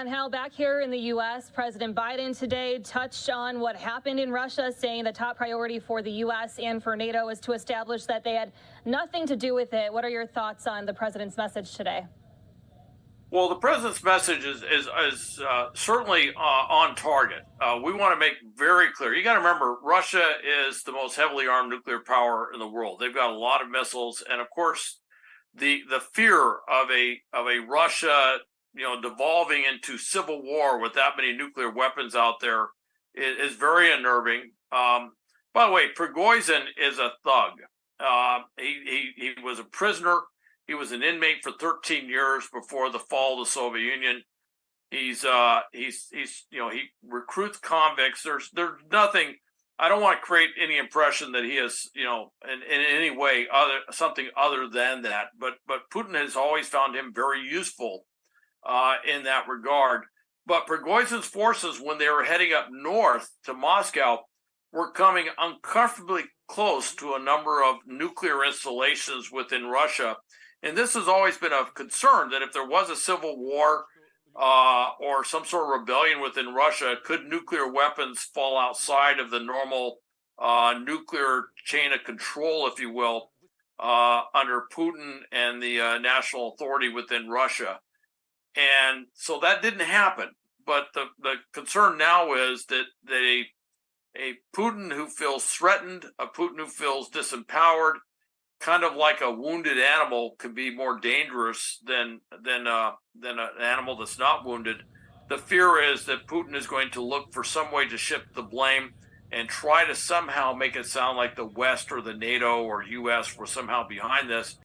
And Hal, back here in the U.S., President Biden today touched on what happened in Russia, saying the top priority for the U.S. and for NATO is to establish that they had nothing to do with it. What are your thoughts on the president's message today? Well, the president's message is certainly on target. We want to make very clear. You got to remember, Russia is the most heavily armed nuclear power in the world. They've got a lot of missiles, and of course, the fear of a Russia, devolving into civil war with that many nuclear weapons out there is very unnerving. By the way, Prigozhin is a thug. He was a prisoner. He was an inmate for 13 years before the fall of the Soviet Union. He recruits convicts. There's nothing. I don't want to create any impression that he is, in any way something other than that. But Putin has always found him very useful in that regard. But Prigozhin's forces, when they were heading up north to Moscow, were coming uncomfortably close to a number of nuclear installations within Russia. And this has always been a concern that if there was a civil war or some sort of rebellion within Russia, could nuclear weapons fall outside of the normal nuclear chain of control, if you will, under Putin and the national authority within Russia. And so that didn't happen. But the concern now is that a Putin who feels threatened, a Putin who feels disempowered, kind of like a wounded animal, can be more dangerous than an animal that's not wounded. The fear is that Putin is going to look for some way to shift the blame and try to somehow make it sound like the West or the NATO or U.S. were somehow behind this.